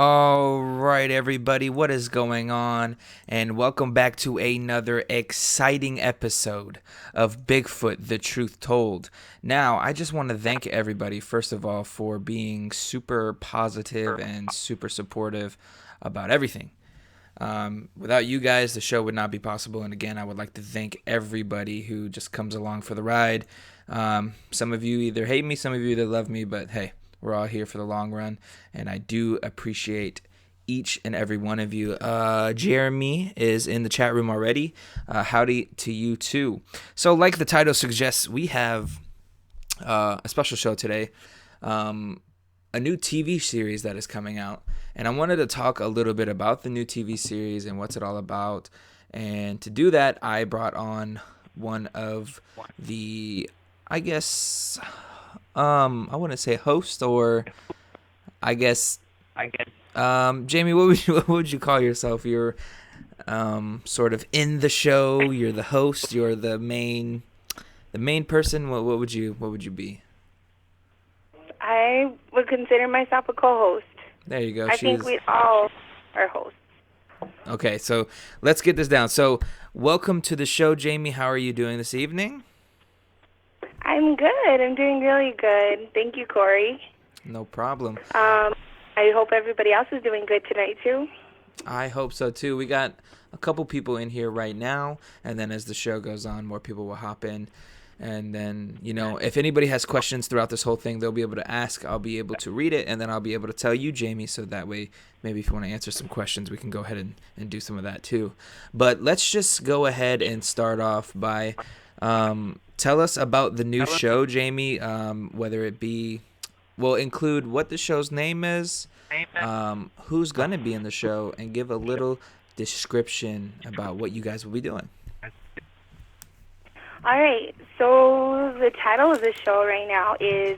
All right, everybody, what is going on? And welcome back to another exciting episode of Bigfoot, The Truth Told. Now, I just want to thank everybody, first of all, for being super positive and super supportive about everything. Without you guys, the show would not be possible. And again, I would like to thank everybody who just comes along for the ride. Some of you either hate me, some of you either love me, but hey, we're all here for the long run, and I do appreciate each and every one of you. Jeremy is in the chat room already. Howdy to you too. So, like the title suggests, we have a special show today, a new TV series that is coming out, and I wanted to talk a little bit about the new TV series and what's it all about. And to do that, I brought on one of the, I guess, I wouldn't say host, or I guess, Jamie, what would you call yourself? You're sort of in the show. You're the host. You're the main person. What would you be? I would consider myself a co-host. There you go. I think we all are hosts. Okay, so let's get this down. So, welcome to the show, Jamie. How are you doing this evening? I'm good. I'm doing really good. Thank you, Corey. No problem. I hope everybody else is doing good tonight, too. I hope so, too. We got a couple people in here right now, and then as the show goes on, more people will hop in. And then, if anybody has questions throughout this whole thing, they'll be able to ask. I'll be able to read it, and then I'll be able to tell you, Jamie, so that way maybe if you want to answer some questions, we can go ahead and do some of that, too. But let's just go ahead and start off by tell us about the new show, Jamie, whether it be, we'll include what the show's name is, who's going to be in the show, and give a little description about what you guys will be doing. All right. So the title of the show right now is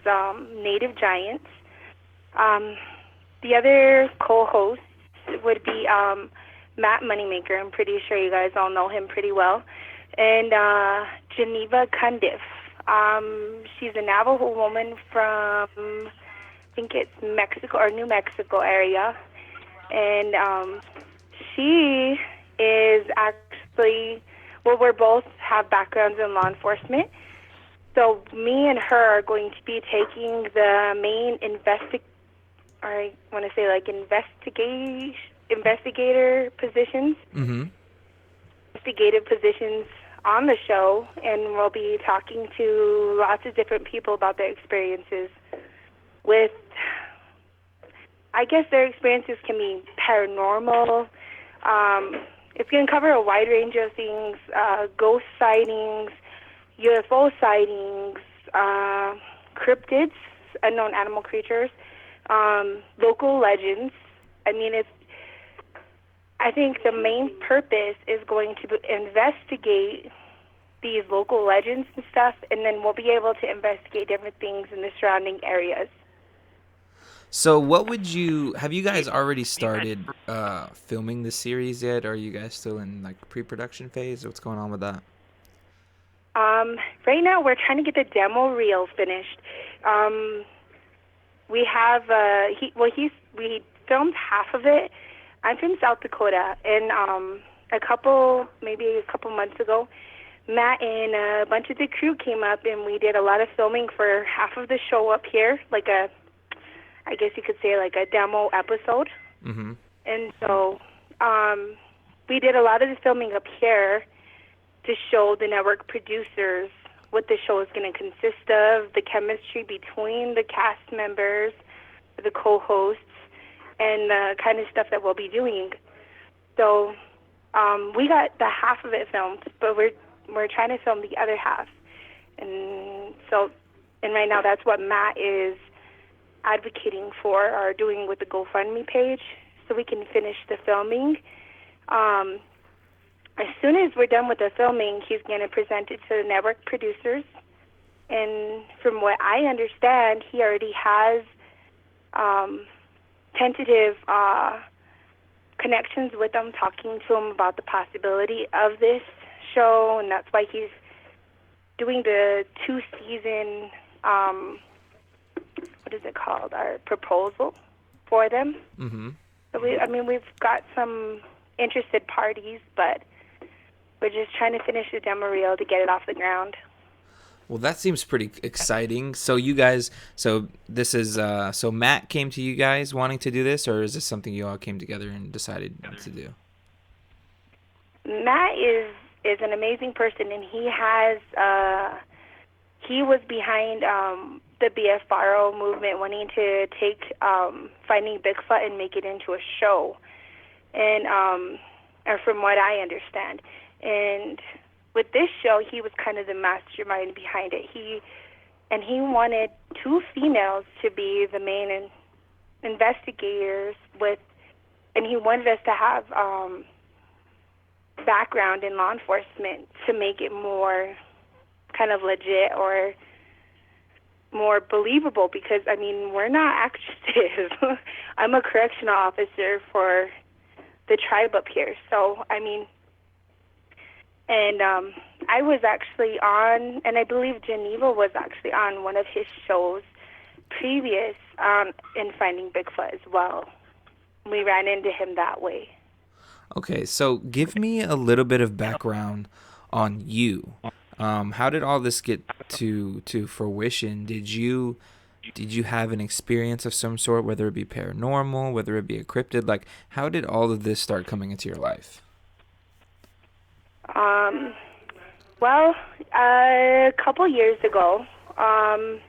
Native Giants. The other co-hosts would be Matt Moneymaker. I'm pretty sure you guys all know him pretty well. And Geneva Cundiff. She's a Navajo woman from, I think it's Mexico or New Mexico area. And she is actually, well, we both have backgrounds in law enforcement. So me and her are going to be taking the main investigator positions. Mm-hmm. Investigative positions on the show, and we'll be talking to lots of different people about their experiences with, I guess their experiences can be paranormal. It's going to cover a wide range of things, ghost sightings, UFO sightings, cryptids, unknown animal creatures, local legends. I think the main purpose is going to investigate these local legends and stuff, and then we'll be able to investigate different things in the surrounding areas. So have you guys already started filming the series yet, or are you guys still in like pre-production phase? What's going on with that? Right now we're trying to get the demo reel finished. We have, we filmed half of it. I'm from South Dakota, and a couple months ago, Matt and a bunch of the crew came up, and we did a lot of filming for half of the show up here, I guess you could say like a demo episode. Mm-hmm. And so we did a lot of the filming up here to show the network producers what the show is going to consist of, the chemistry between the cast members, the co-hosts, and the kind of stuff that we'll be doing. So we got the half of it filmed, but we're trying to film the other half. And right now that's what Matt is advocating for, or doing with the GoFundMe page, so we can finish the filming. As soon as we're done with the filming, he's going to present it to the network producers. And from what I understand, he already has tentative connections with them, talking to them about the possibility of this show, and that's why he's doing the 2-season, what is it called, our proposal for them. Mm-hmm. So we've got some interested parties, but we're just trying to finish the demo reel to get it off the ground. Well, that seems pretty exciting. So you guys, so this is, so Matt came to you guys wanting to do this, or is this something you all came together and decided to do? Matt is an amazing person, and he was behind the bfro movement, wanting to take finding Bigfoot and make it into a show, and or from what I understand. And with this show, he was kind of the mastermind behind it. He wanted two females to be the main investigators and he wanted us to have background in law enforcement to make it more kind of legit or more believable, because we're not actresses. I'm a correctional officer for the tribe up here, so I was actually on, and I believe Geneva was actually on one of his shows previous in Finding Bigfoot as well. We ran into him that way. Okay, so give me a little bit of background on you. How did all this get to fruition? Did you have an experience of some sort, whether it be paranormal, whether it be a cryptid? Like, how did all of this start coming into your life? Well, a couple years ago, I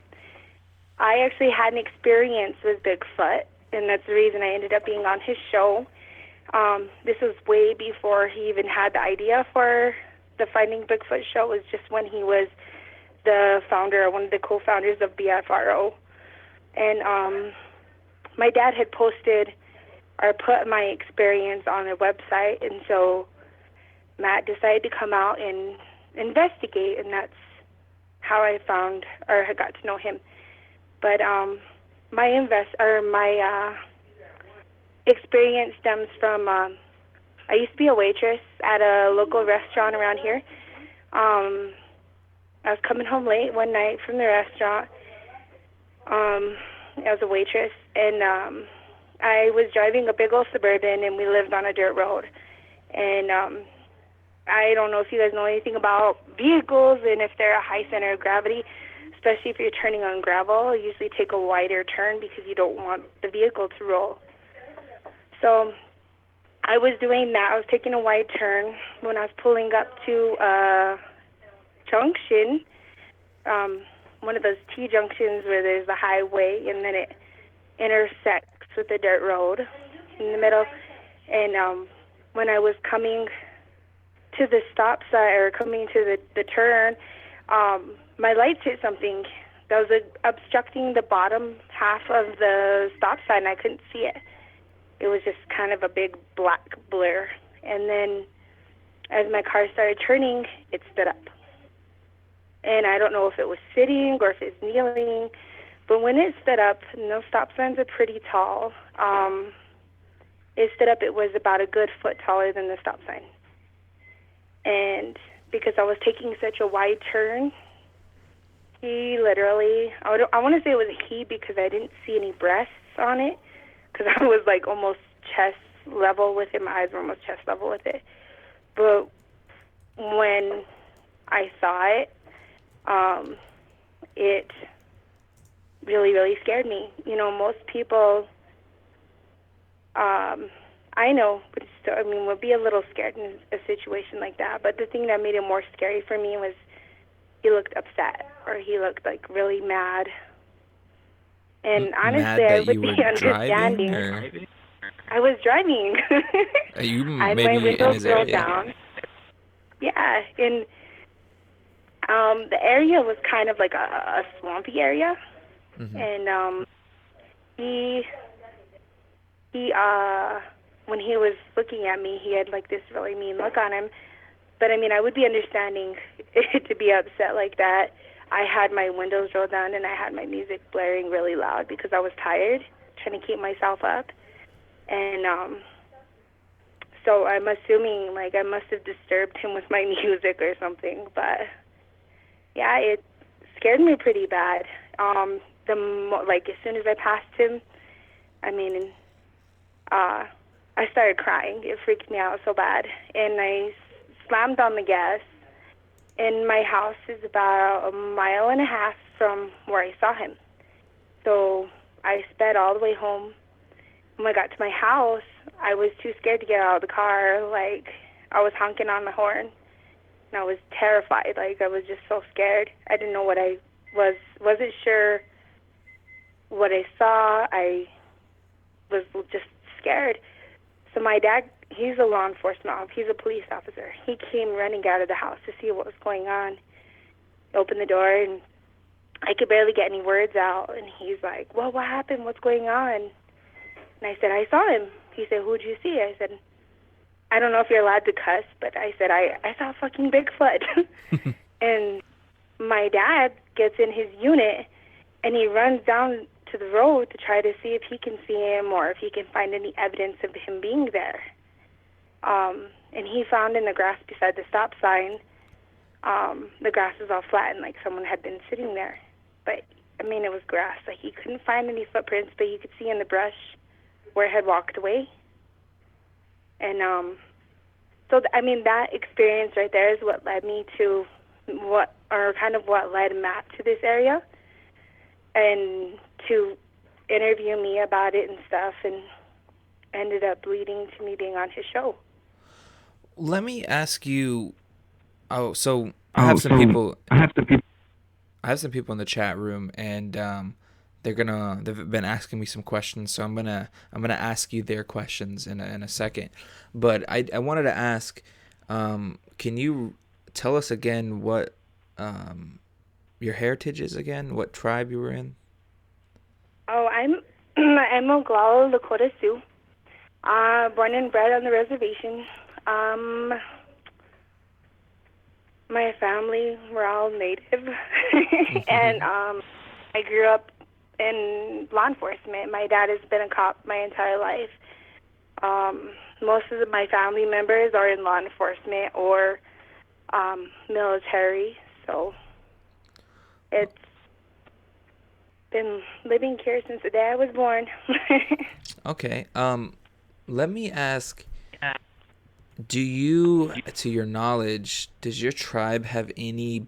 actually had an experience with Bigfoot, and that's the reason I ended up being on his show. This was way before he even had the idea for the Finding Bigfoot show. It was just when he was the founder, one of the co-founders of BFRO. And my dad had posted or put my experience on a website, and so Matt decided to come out and investigate, and that's how I found or I got to know him. But my experience stems from I used to be a waitress at a local restaurant around here. I was coming home late one night from the restaurant. I was a waitress, and I was driving a big old Suburban, and we lived on a dirt road. And I don't know if you guys know anything about vehicles and if they're a high center of gravity, especially if you're turning on gravel. You usually take a wider turn because you don't want the vehicle to roll. So I was doing that. I was taking a wide turn when I was pulling up to a junction, one of those T junctions where there's a highway and then it intersects with the dirt road in the middle. And when I was coming to the stop sign or coming to the turn, my lights hit something that was obstructing the bottom half of the stop sign. I couldn't see it. It was just kind of a big black blur. And then as my car started turning, it stood up. And I don't know if it was sitting or if it's kneeling, but when it stood up, and those stop signs are pretty tall, it stood up, it was about a good foot taller than the stop sign. And because I was taking such a wide turn, he literally, I want to say it was a he because I didn't see any breasts on it, because I was like almost chest level with it. My eyes were almost chest level with it. But when I saw it, it really, really scared me. You know, most people, I know, but still, would be a little scared in a situation like that. But the thing that made it more scary for me was he looked upset, or he looked like really mad. And honestly, I would be understanding. Driving, I was driving. you I had maybe my windows in his rolled area. down. Yeah, and the area was kind of like a swampy area. Mm-hmm. And he when he was looking at me, he had like this really mean look on him. But I would be understanding to be upset like that. I had my windows rolled down and I had my music blaring really loud because I was tired, trying to keep myself up. And so I'm assuming like I must have disturbed him with my music or something. But yeah, it scared me pretty bad. As soon as I passed him, I started crying. It freaked me out so bad. And I slammed on the gas. And my house is about a mile and a half from where I saw him. So I sped all the way home. When I got to my house, I was too scared to get out of the car. Like, I was honking on the horn. And I was terrified. Like, I was just so scared. I didn't know what I wasn't sure what I saw. I was just scared. So my dad, he's a law enforcement, he's a police officer. He came running out of the house to see what was going on. Opened the door, and I could barely get any words out. And he's like, well, what happened? What's going on? And I said, I saw him. He said, who'd you see? I said, I don't know if you're allowed to cuss, but I said, I saw fucking Bigfoot. And my dad gets in his unit, and he runs down to the road to try to see if he can see him or if he can find any evidence of him being there. And he found in the grass beside the stop sign, the grass was all flattened, like someone had been sitting there. But, I mean, it was grass. Like, he couldn't find any footprints, but you could see in the brush where it had walked away. And so, I mean, that experience right there is what led me to what led Matt to this area and to interview me about it and stuff, and ended up leading to me being on his show. Let me ask you. So I have some people. I have some people in the chat room, and they've been asking me some questions. So I'm gonna ask you their questions in a second. But I wanted to ask, can you tell us again what your heritage is again? What tribe you were in? Oh, I'm Oglala Lakota Sioux. Born and bred on the reservation. My family were all native, and I grew up in law enforcement. My dad has been a cop my entire life. Most of my family members are in law enforcement or military, so it's been living here since the day I was born. Okay. Let me ask, do you, to your knowledge, does your tribe have any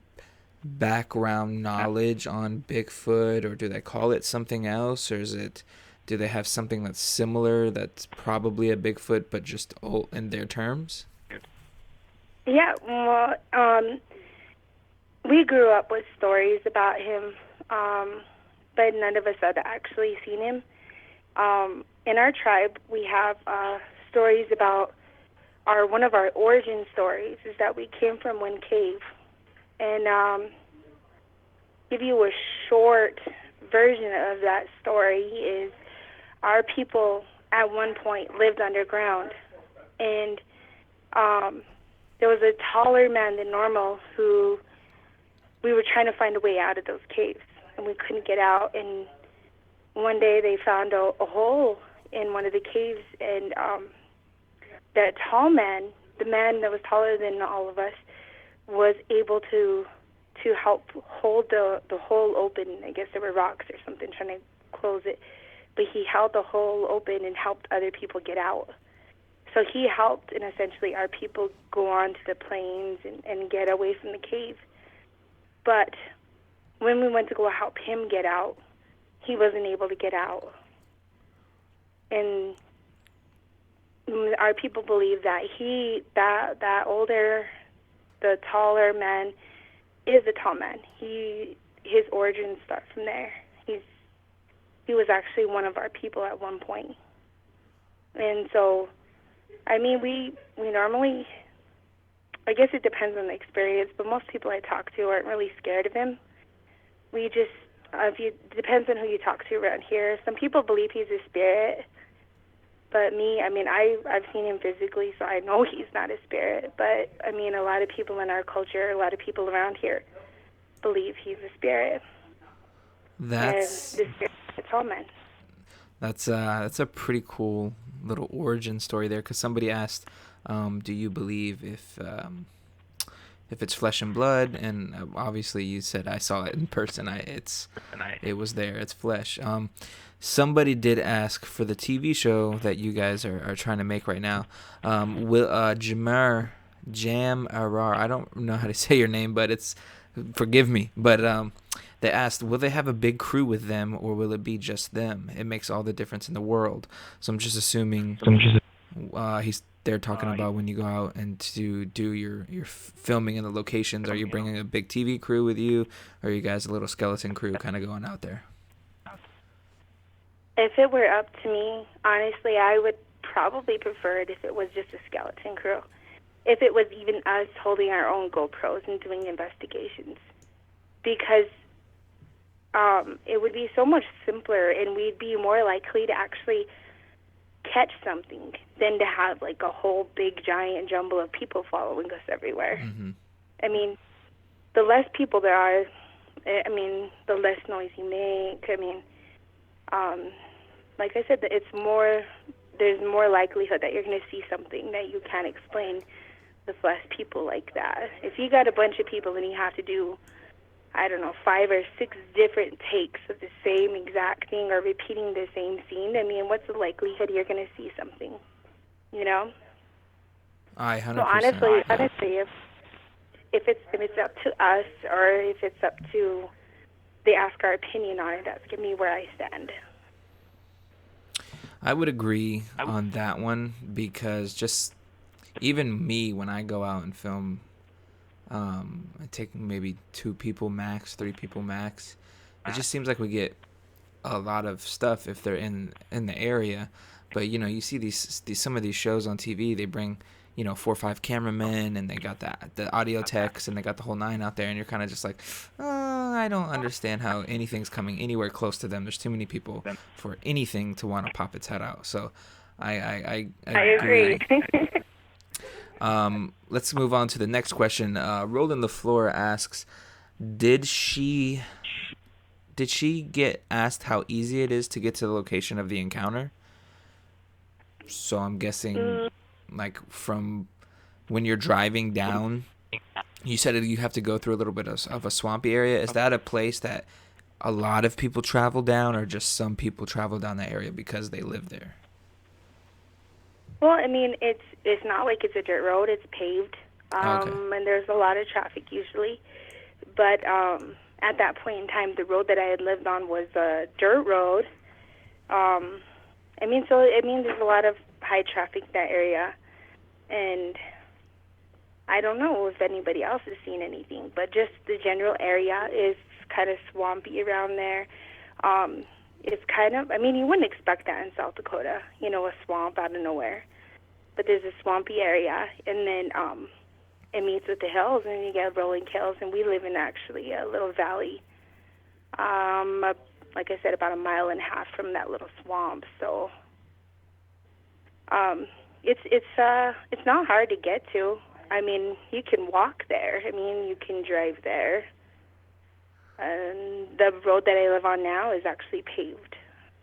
background knowledge on Bigfoot, or do they call it something else, or do they have something that's similar that's probably a Bigfoot but just old in their terms? Yeah, well, we grew up with stories about him, but none of us had actually seen him. In our tribe, we have stories about one of our origin stories is that we came from one cave. And give you a short version of that story is our people at one point lived underground. And there was a taller man than normal who we were trying to find a way out of those caves, and we couldn't get out. And one day they found a hole in one of the caves, and that tall man, the man that was taller than all of us, was able to help hold the hole open. I guess there were rocks or something trying to close it, but he held the hole open and helped other people get out. So he helped, and essentially our people go on to the plains and get away from the cave. But when we went to go help him get out, he wasn't able to get out. And our people believe that that older, the taller man is a tall man. His origins start from there. He was actually one of our people at one point. And so, I mean, we normally, I guess it depends on the experience, but most people I talk to aren't really scared of him. We just, it depends on who you talk to around here. Some people believe he's a spirit, but me, I mean, I've seen him physically, so I know he's not a spirit. But, I mean, a lot of people in our culture, a lot of people around here believe he's a spirit. That's... And the spirit is a tall man. That's a pretty cool little origin story there, because somebody asked, do you believe if it's flesh and blood, and obviously you said I saw it in person. It was there. It's flesh. Somebody did ask for the TV show that you guys are trying to make right now. Will Jam Arar, I don't know how to say your name, but it's, forgive me, but they asked, will they have a big crew with them, or will it be just them? It makes all the difference in the world. So I'm just assuming they're talking about when you go out and to do your filming in the locations. Are you bringing a big TV crew with you, or are you guys a little skeleton crew kind of going out there? If it were up to me, honestly, I would probably prefer it if it was just a skeleton crew. If it was even us holding our own GoPros and doing investigations. Because it would be so much simpler, and we'd be more likely to actually catch something than to have like a whole big giant jumble of people following us everywhere. Mm-hmm. I mean, the less people there are, I mean, the less noise you make. I mean, like I said, there's more likelihood that you're going to see something that you can't explain with less people like that. If you got a bunch of people and you have to do, I don't know, 5 or 6 different takes of the same exact thing or repeating the same scene, I mean, what's the likelihood you're going to see something? You know? I 100%. So honestly, if it's up to us, or if it's up to they ask our opinion on it, that's going to be where I stand. I would agree on that one, because just even me, when I go out and film, I take maybe 2 people max, 3 people max. It just seems like we get a lot of stuff if they're in the area. But you know, you see these some of these shows on TV, they bring, you know, 4 or 5 cameramen, and they got the audio techs, and they got the whole 9 out there, and you're kind of just like, oh, I don't understand how anything's coming anywhere close to them. There's too many people for anything to want to pop its head out. So I agree. Let's move on to the next question. Roland LaFleur asks, did she get asked how easy it is to get to the location of the encounter? So I'm guessing, like, from when you're driving down, you said you have to go through a little bit of a swampy area. Is that a place that a lot of people travel down, or just some people travel down that area because they live there? Well, I mean, it's not like it's a dirt road. It's paved, Okay. and there's a lot of traffic usually. But at that point in time, the road that I had lived on was a dirt road. There's a lot of high traffic in that area, and I don't know if anybody else has seen anything, but just the general area is kind of swampy around there. It's kind of, I mean, you wouldn't expect that in South Dakota, you know, a swamp out of nowhere. But there's a swampy area, and then it meets with the hills, and you get rolling hills, and we live in actually a little valley, like I said, about 1.5 miles from that little swamp. So it's not hard to get to. I mean, you can walk there. I mean, you can drive there. And the road that I live on now is actually paved,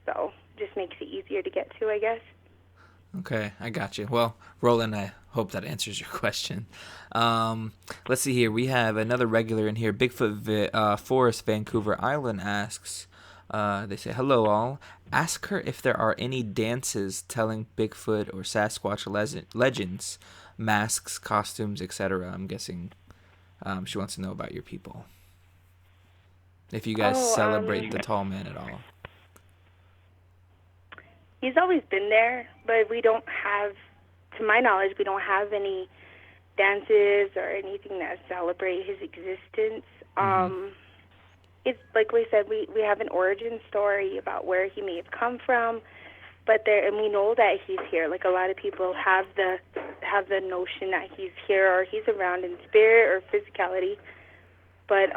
so just makes it easier to get to, I guess. Okay, I got you. Well, Roland, I hope that answers your question. Let's see here. We have another regular in here. Bigfoot Forest, Vancouver Island asks, they say, hello all. Ask her if there are any dances telling Bigfoot or Sasquatch legends, masks, costumes, etc. I'm guessing she wants to know about your people. If you guys celebrate the tall man at all. He's always been there, but we don't have, to my knowledge, we don't have any dances or anything that celebrate his existence. It's like we said, we have an origin story about where he may have come from, and we know that he's here. Like, a lot of people have the notion that he's here or he's around in spirit or physicality, but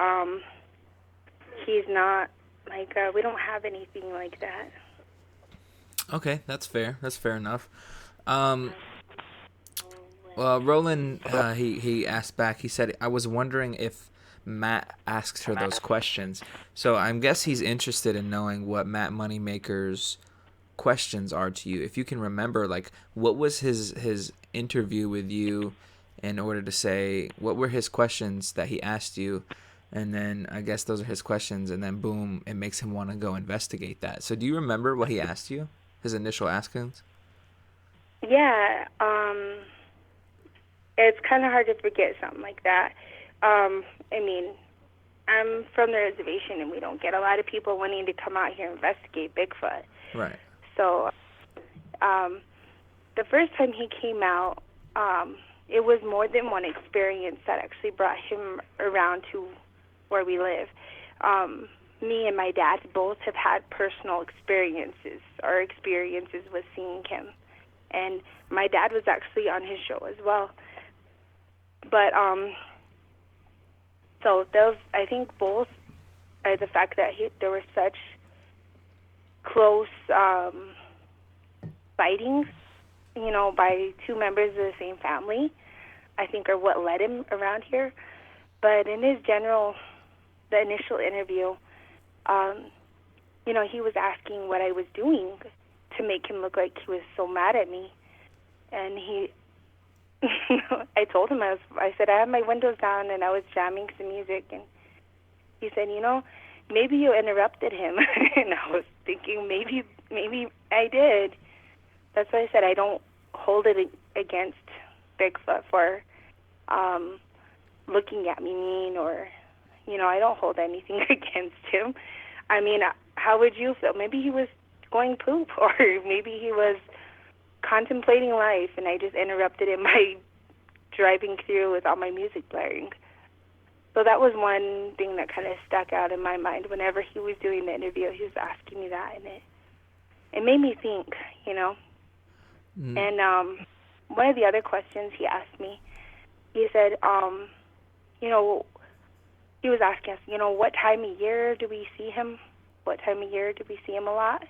he's not, like, we don't have anything like that. Okay, that's fair. That's fair enough. Well, Roland, he asked back, he said, I was wondering if Matt asks her those questions. So I guess he's interested in knowing what Matt Moneymaker's questions are to you. If you can remember, like, what was his interview with you, in order to say what were his questions that he asked you, and then I guess those are his questions, and then boom, it makes him want to go investigate that. So do you remember what he asked you? His initial askings? Yeah, it's kind of hard to forget something like that. I mean, I'm from the reservation, and we don't get a lot of people wanting to come out here and investigate Bigfoot. Right. So, the first time he came out, it was more than one experience that actually brought him around to where we live. Me and my dad both have had personal experiences with seeing him. And my dad was actually on his show as well. But, so those, I think both are the fact that there were such close sightings, by two members of the same family, I think are what led him around here. But in the initial interview, he was asking what I was doing to make him look like he was so mad at me. And I told him, I said I had my windows down and I was jamming some music. And he said, maybe you interrupted him. And I was thinking, maybe I did. That's why I said I don't hold it against Bigfoot for looking at me mean, or, I don't hold anything against him. I mean, how would you feel? Maybe he was going poop, or maybe he was contemplating life, and I just interrupted him by driving through with all my music blaring. So that was one thing that kind of stuck out in my mind whenever he was doing the interview. He was asking me that, and it made me think, Mm. And one of the other questions he asked me, he said, he was asking us, what time of year do we see him? What time of year do we see him a lot?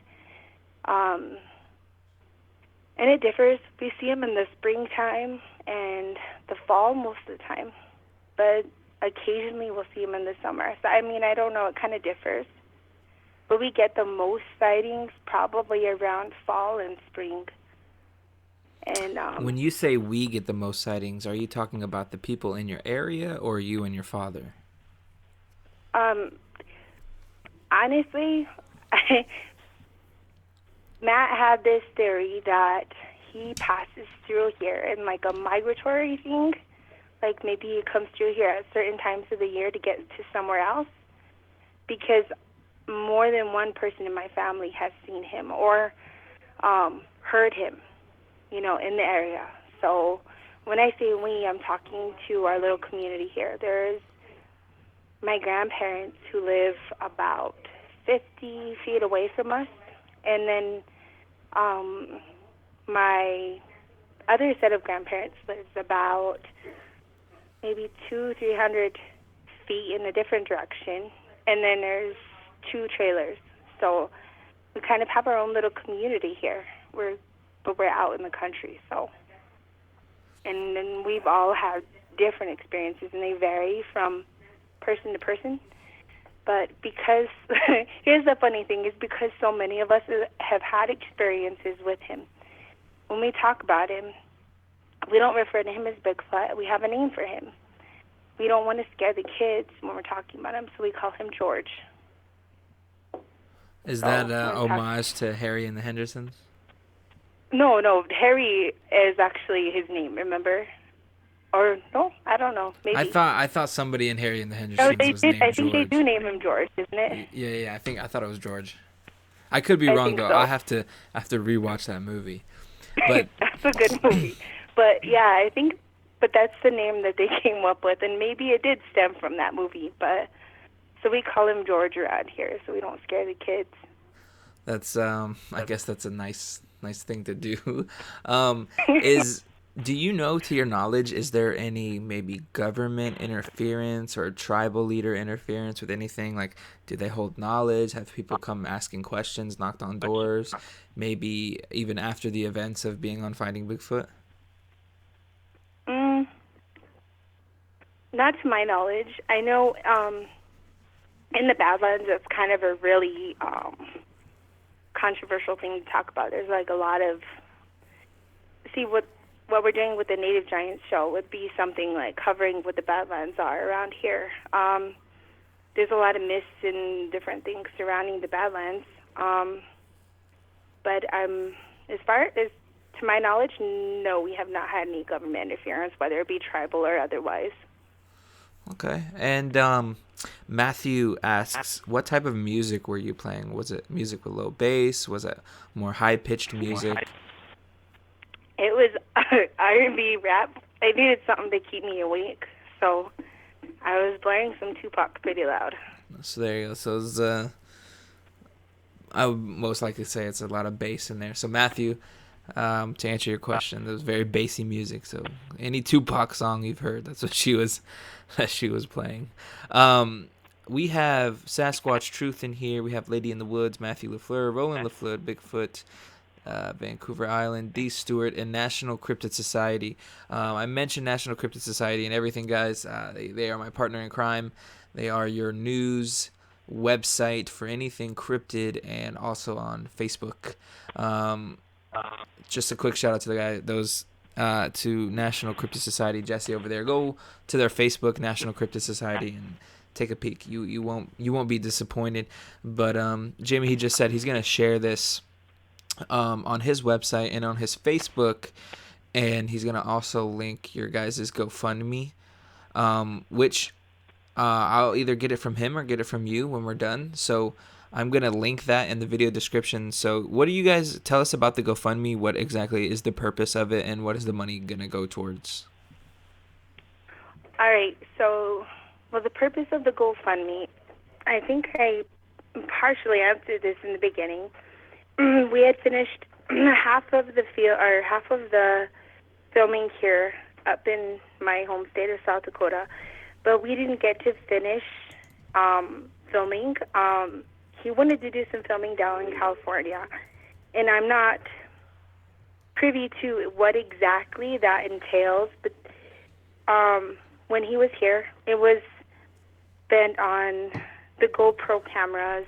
And it differs. We see him in the springtime and the fall most of the time, but occasionally we'll see him in the summer. So, I don't know. It kind of differs. But we get the most sightings probably around fall and spring. And when you say we get the most sightings, are you talking about the people in your area or you and your father? Honestly, Matt had this theory that he passes through here in like a migratory thing. Like maybe he comes through here at certain times of the year to get to somewhere else, because more than one person in my family has seen him or heard him, in the area. So when I say we, I'm talking to our little community here. There's my grandparents who live about 50 feet away from us, and then my other set of grandparents lives about maybe 200-300 feet in a different direction, and then there's 2 trailers. So we kind of have our own little community here. But we're out in the country, so. And then we've all had different experiences, and they vary from person to person. But because, here's the funny thing, is because so many of us have had experiences with him, when we talk about him, we don't refer to him as Bigfoot. We have a name for him. We don't want to scare the kids when we're talking about him, so we call him George. Is that homage to Harry and the Hendersons? No, Harry is actually his name, remember? Or no, I don't know. Maybe. I thought somebody in Harry and the Hendersons was named George. I think they do name him George, isn't it? Yeah. I thought it was George. I could be wrong though. So. I have to rewatch that movie. But that's a good movie. But yeah, but that's the name that they came up with, and maybe it did stem from that movie. But so we call him George around here, so we don't scare the kids. That's I guess that's a nice thing to do. Do you know, to your knowledge, is there any maybe government interference or tribal leader interference with anything? Like, do they hold knowledge? Have people come asking questions, knocked on doors, maybe even after the events of being on Finding Bigfoot? Not to my knowledge. I know in the Badlands, it's kind of a really controversial thing to talk about. There's like a lot of, what we're doing with the Native Giants show would be something like covering what the Badlands are around here. There's a lot of myths and different things surrounding the Badlands. But as far as to my knowledge, no, we have not had any government interference, whether it be tribal or otherwise. Okay. And Matthew asks, what type of music were you playing? Was it music with low bass? Was it more high-pitched music? It was R&B rap. I needed something to keep me awake, so I was blaring some Tupac pretty loud. So there you go. So it's, I would most likely say it's a lot of bass in there. So Matthew, to answer your question, it was very bassy music. So any Tupac song you've heard, that's what she was playing. We have Sasquatch Truth in here. We have Lady in the Woods, Matthew LaFleur, Roland LaFleur, Bigfoot, Vancouver Island, D. Stewart, and National Cryptid Society. I mentioned National Cryptid Society and everything, guys. They are my partner in crime. They are your news website for anything cryptid, and also on Facebook. Just a quick shout out to the guy, to National Cryptid Society, Jesse over there. Go to their Facebook, National Cryptid Society, and take a peek. You won't be disappointed. But Jamie, he just said he's gonna share this on his website and on his Facebook, and he's gonna also link your guys' GoFundMe, which I'll either get it from him or get it from you when we're done. So I'm gonna link that in the video description. So what do you guys tell us about the GoFundMe? What exactly is the purpose of it, and what is the money gonna go towards? All right, so the purpose of the GoFundMe, I think I partially answered this in the beginning. We had finished half of the filming here up in my home state of South Dakota, but we didn't get to finish filming. He wanted to do some filming down in California, and I'm not privy to what exactly that entails, but when he was here, it was spent on the GoPro cameras,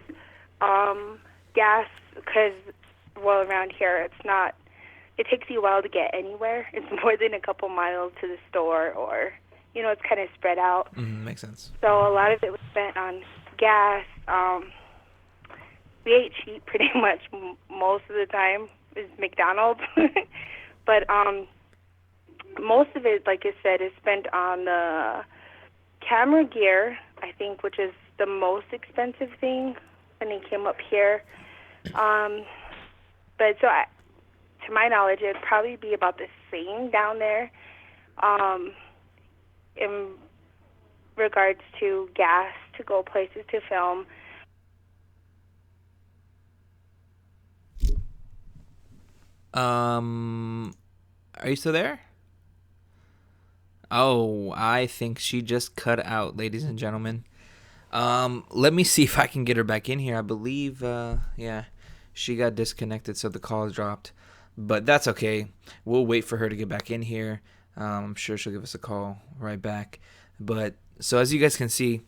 gas, because, around here, it takes you a while to get anywhere. It's more than a couple miles to the store, or, it's kind of spread out. Makes sense. So a lot of it was spent on gas. We ate cheap pretty much most of the time. Is McDonald's. But most of it, like I said, is spent on the camera gear, I think, which is the most expensive thing when he came up here. But so to my knowledge, it'd probably be about the same down there in regards to gas to go places to film. Are you still there? Oh, I think she just cut out, ladies and gentlemen. Let me see if I can get her back in here. I believe, she got disconnected, so the call dropped. But that's okay. We'll wait for her to get back in here. I'm sure she'll give us a call right back. But so as you guys can see,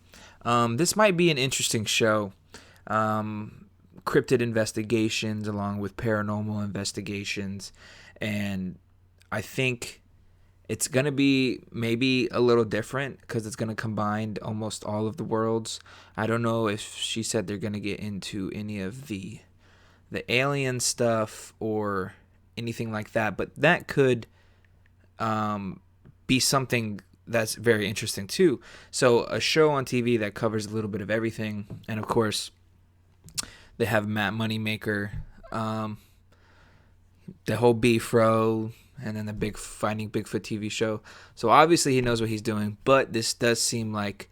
this might be an interesting show. Cryptid investigations along with paranormal investigations, and I think it's going to be maybe a little different because it's going to combine almost all of the worlds. I don't know if she said they're going to get into any of the alien stuff or anything like that, but that could be something that's very interesting too. So a show on TV that covers a little bit of everything, and of course they have Matt Moneymaker, the whole bfro, and then the Finding Bigfoot TV show. So obviously he knows what he's doing, but this does seem like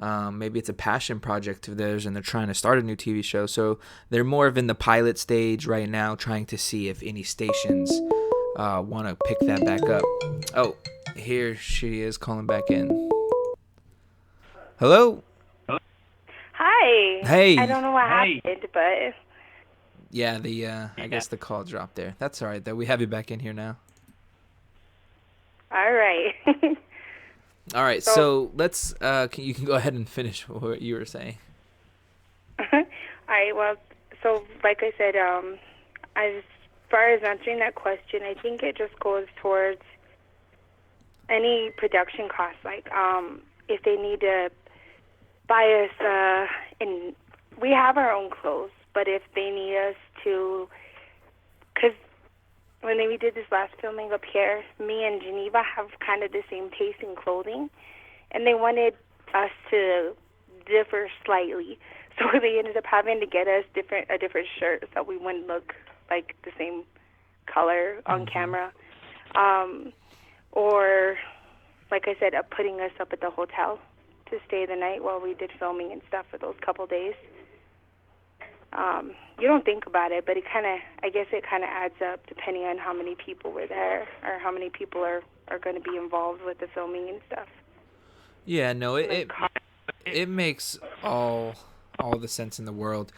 maybe it's a passion project of theirs and they're trying to start a new TV show. So they're more of in the pilot stage right now, trying to see if any stations want to pick that back up. Oh, here she is calling back in. Hello? Hi. Hey. I don't know what happened, but... Yeah, I guess the call dropped there. That's all right, though. We have you back in here now. All right. All right, so let's, you can go ahead and finish what you were saying. All right, well, so like I said, as far as answering that question, I think it just goes towards any production costs, like if they need to buy us, and we have our own clothes, but if they need us to, because when we did this last filming up here, me and Geneva have kind of the same taste in clothing, and they wanted us to differ slightly. So they ended up having to get us a different shirt so we wouldn't look like the same color on camera. Or, like I said, putting us up at the hotel to stay the night while we did filming and stuff for those couple days. You don't think about it, but I guess it kind of adds up depending on how many people were there or how many people are going to be involved with the filming and stuff. Yeah, no, it makes all the sense in the world.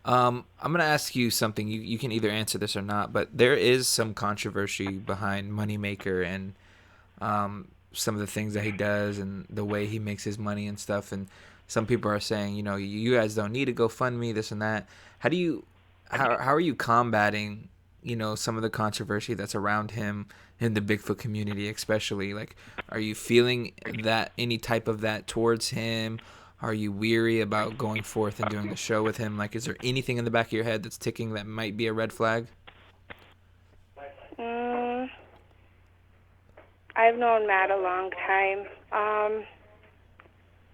I'm gonna ask you something. You can either answer this or not, but there is some controversy behind Moneymaker and some of the things that he does and the way he makes his money and stuff. And some people are saying, you guys don't need to go fund me, this and that. How are you combating, some of the controversy that's around him in the Bigfoot community, especially? Like, are you feeling that any type of that towards him? Are you weary about going forth and doing the show with him? Like, is there anything in the back of your head that's ticking that might be a red flag? I've known Matt a long time.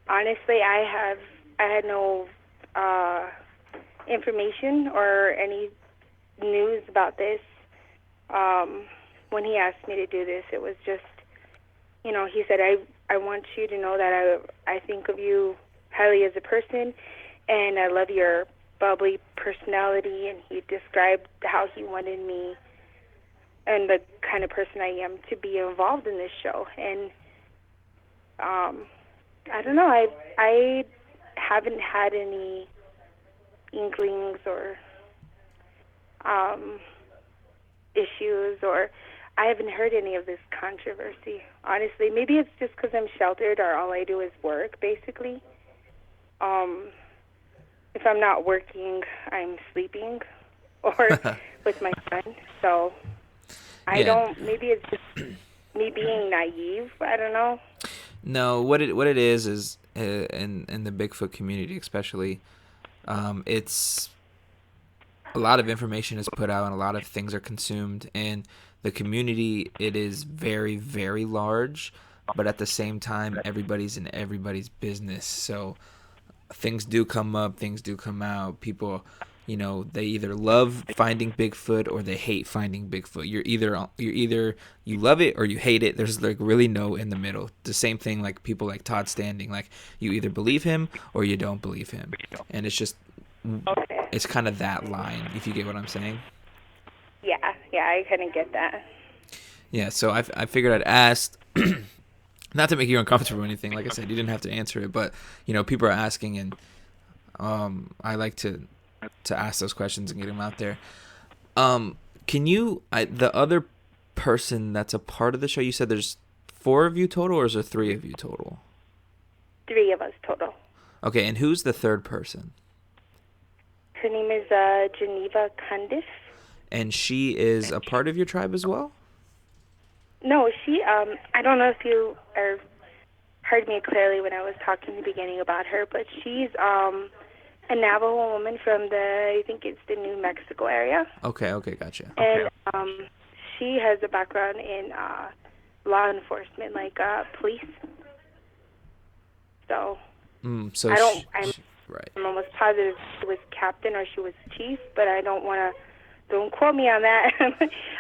Honestly, I had no information or any news about this. When he asked me to do this, it was just, he said, I want you to know that I think of you highly as a person, and I love your bubbly personality. And he described how he wanted me and the kind of person I am to be involved in this show. And I don't know, I haven't had any inklings or issues, or I haven't heard any of this controversy. Honestly, maybe it's just because I'm sheltered or all I do is work, basically. If I'm not working, I'm sleeping or with my son. So I don't, maybe it's just me being naive. I don't know. No, what it is in the Bigfoot community especially, it's a lot of information is put out and a lot of things are consumed, and the community, it is very, very large, but at the same time everybody's in everybody's business. So things do come up, things do come out. People, they either love finding Bigfoot or they hate finding Bigfoot. You're either you love it or you hate it. There's like really no in the middle. The same thing like people like Todd Standing, like you either believe him or you don't believe him. And it's just, it's kind of that line, if you get what I'm saying. Yeah, I kind of get that. Yeah, so I figured I'd ask, not to make you uncomfortable or anything. Like I said, you didn't have to answer it, but people are asking, and I like to ask those questions and get them out there. Can you, the other person that's a part of the show, you said there's 4 of you total, or is there 3 of you total? 3 of us total. Okay, and who's the third person? Her name is Geneva Cundiff. And she is a part of your tribe as well? No, she, I don't know if you heard me clearly when I was talking in the beginning about her, but she's a Navajo woman from I think it's the New Mexico area. Okay, gotcha. And she has a background in law enforcement, like police. So, I'm almost positive she was captain or she was chief, but I don't quote me on that.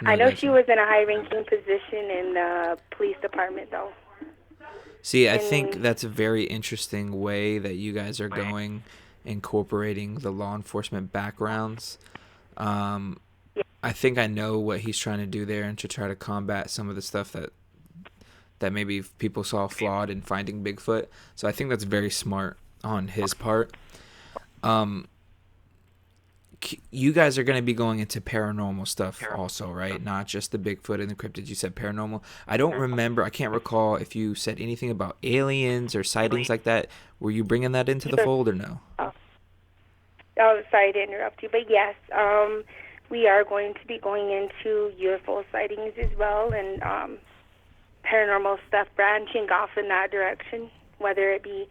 I know she was in a high-ranking position in the police department, though. See, I think that's a very interesting way that you guys are going, incorporating the law enforcement backgrounds. I think I know what he's trying to do there, and to try to combat some of the stuff that maybe people saw flawed in finding Bigfoot. So I think that's very smart on his part. You guys are going to be going into paranormal stuff also, right? Not just the Bigfoot and the cryptids. You said paranormal. I can't recall if you said anything about aliens or sightings like that. Were you bringing that into the fold or no? Oh, sorry to interrupt you, but yes, we are going to be going into UFO sightings as well, and paranormal stuff branching off in that direction, whether it be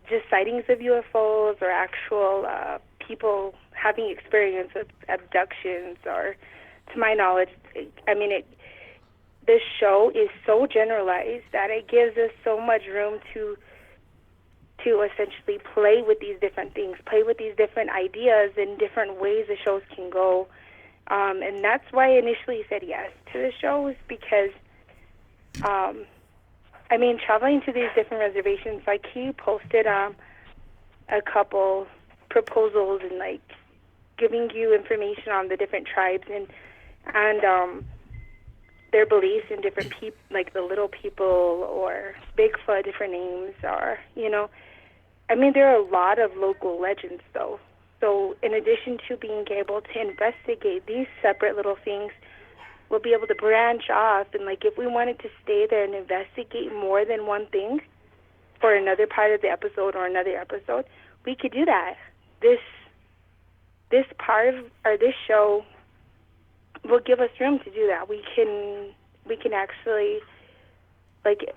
just sightings of UFOs or actual people having experience with abductions, or, to my knowledge, I mean, this show is so generalized that it gives us so much room to essentially play with these different things, play with these different ideas and different ways the shows can go. And that's why I initially said yes to the show, is because, I mean, traveling to these different reservations, like he posted a couple proposals and like giving you information on the different tribes and their beliefs in different people, like the little people or Bigfoot, different names, or, you know, I mean, there are a lot of local legends, though. So in addition to being able to investigate these separate little things, we'll be able to branch off. And, like, if we wanted to stay there and investigate more than one thing for another part of the episode or another episode, we could do that. This part of, or this show will give us room to do that. We can actually, like,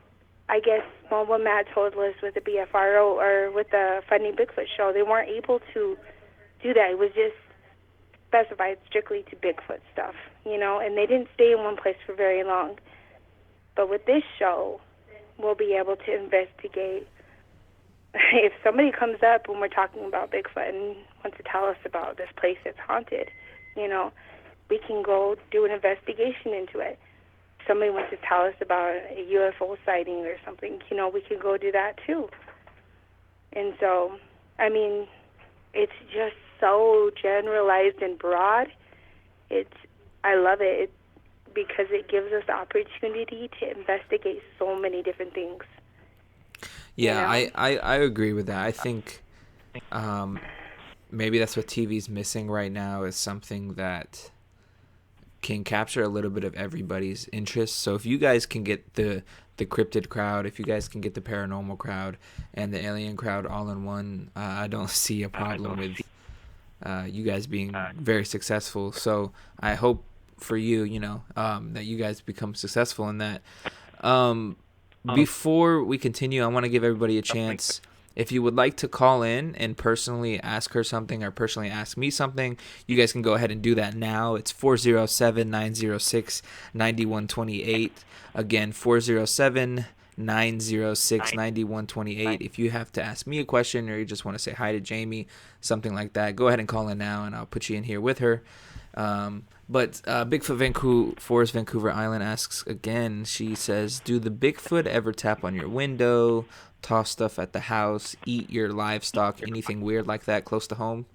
I guess, well, what Matt told us with the BFRO or with the Finding Bigfoot show, they weren't able to do that. It was just specified strictly to Bigfoot stuff, you know, and they didn't stay in one place for very long. But with this show, we'll be able to investigate. If somebody comes up when we're talking about Bigfoot and wants to tell us about this place that's haunted, you know, we can go do an investigation into it. Somebody wants to tell us about a UFO sighting or something, you know, we can go do that too. And so, I mean, it's just so generalized and broad. I love it because it gives us the opportunity to investigate so many different things. Yeah, You know? I agree with that. I think maybe that's what TV's missing right now, is something that can capture a little bit of everybody's interest. So if you guys can get the cryptid crowd, if you guys can get the paranormal crowd and the alien crowd all in one, I don't see a problem with you guys being very successful. So I hope for you, you know, that you guys become successful in that. Before we continue, I want to give everybody a chance. If you would like to call in and personally ask her something or personally ask me something, you guys can go ahead and do that now. It's 407-906-9128. Again, 407-906-9128. If you have to ask me a question or you just want to say hi to Jamie, something like that, go ahead and call in now and I'll put you in here with her. But Bigfoot Forest Vancouver Island asks again, she says, do the Bigfoot ever tap on your window, toss stuff at the house, eat your livestock, anything weird like that close to home?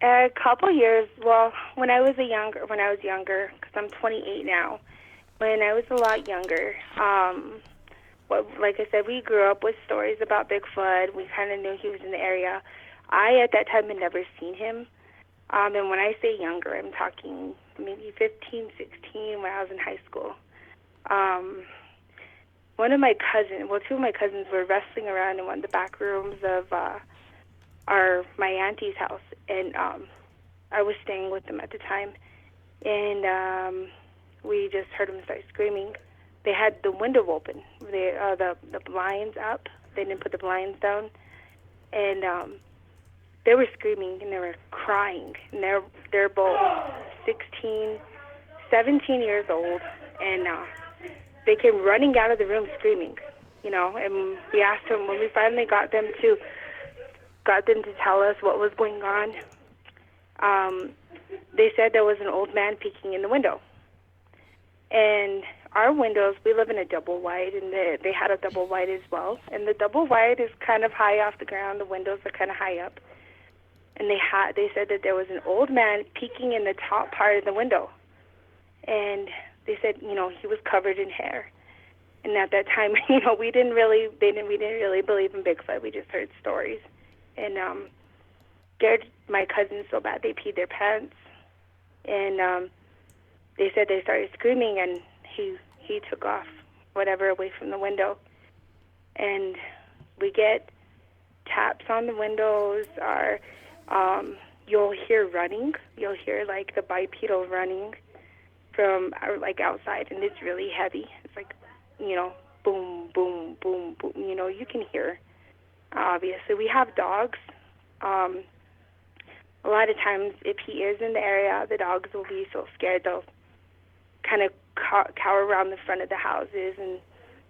A couple years, well, when I was younger, because I'm 28 now, when I was a lot younger, like I said, we grew up with stories about Bigfoot. We kind of knew he was in the area. I, at that time, had never seen him. And when I say younger, I'm talking maybe 15, 16, when I was in high school. Two of my cousins were wrestling around in one of the back rooms of my auntie's house, and I was staying with them at the time, and we just heard them start screaming. They had the window open, the blinds up. They didn't put the blinds down, and they were screaming and they were crying, and they're both 16, 17 years old, and they came running out of the room screaming, you know. And we asked them, when we finally got them to tell us what was going on. They said there was an old man peeking in the window, and our windows, we live in a double wide, and they had a double wide as well. And the double wide is kind of high off the ground. The windows are kind of high up. And they said that there was an old man peeking in the top part of the window. And they said, you know, he was covered in hair. And at that time, you know, we didn't really believe in Bigfoot. We just heard stories. And scared my cousins so bad they peed their pants. And they said they started screaming, and he took off whatever away from the window. And we get taps on the windows, or you'll hear running. You'll hear like the bipedal running from like outside, and it's really heavy. It's like, boom, boom, boom, boom. You can hear. Obviously, we have dogs. A lot of times, if he is in the area, the dogs will be so scared they'll kind of cower around the front of the houses, and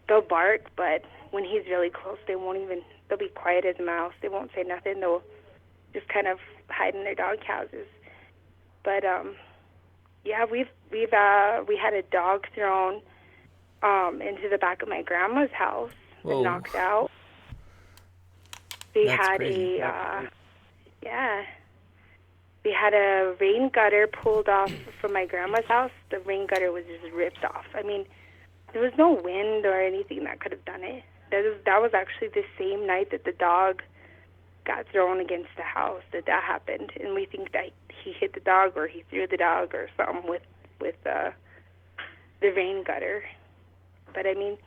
they'll bark. But when he's really close, they'll be quiet as a mouse. They won't say nothing. They'll just kind of hide in their dog houses. But yeah, we had a dog thrown into the back of my grandma's house and Whoa. knocked out. We That's had crazy. we had a rain gutter pulled off from my grandma's house. The rain gutter was just ripped off. I mean, there was no wind or anything that could have done it. That was actually the same night that the dog got thrown against the house that happened, and we think that he hit the dog or he threw the dog or something with the rain gutter. But I mean,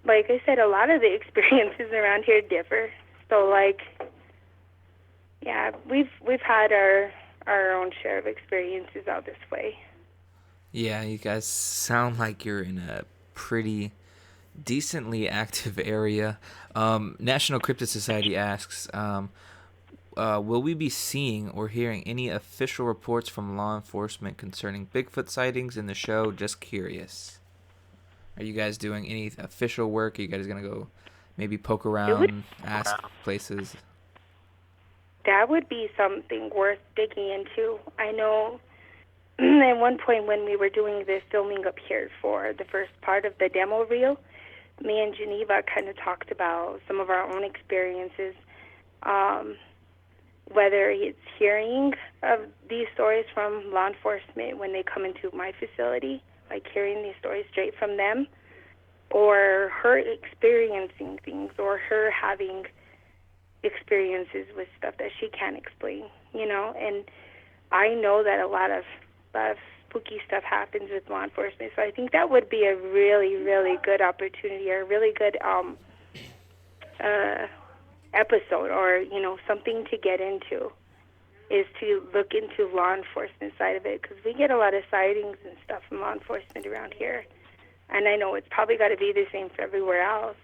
like I said, a lot of the experiences around here differ. So like, yeah, we've had our own share of experiences out this way. Yeah, you guys sound like you're in a pretty decently active area. National Cryptid Society asks, will we be seeing or hearing any official reports from law enforcement concerning Bigfoot sightings in the show? Just curious. Are you guys doing any official work? Are you guys going to go maybe poke around, ask places? That would be something worth digging into. I know at one point when we were doing the filming up here for the first part of the demo reel, me and Geneva kind of talked about some of our own experiences, whether it's hearing of these stories from law enforcement when they come into my facility, like hearing these stories straight from them, or her experiencing things, or her having experiences with stuff that she can't explain, and I know that a lot of spooky stuff happens with law enforcement, so I think that would be a really, really good opportunity, or a really good episode, or something to get into, is to look into law enforcement side of it, because we get a lot of sightings and stuff from law enforcement around here, and I know it's probably got to be the same for everywhere else.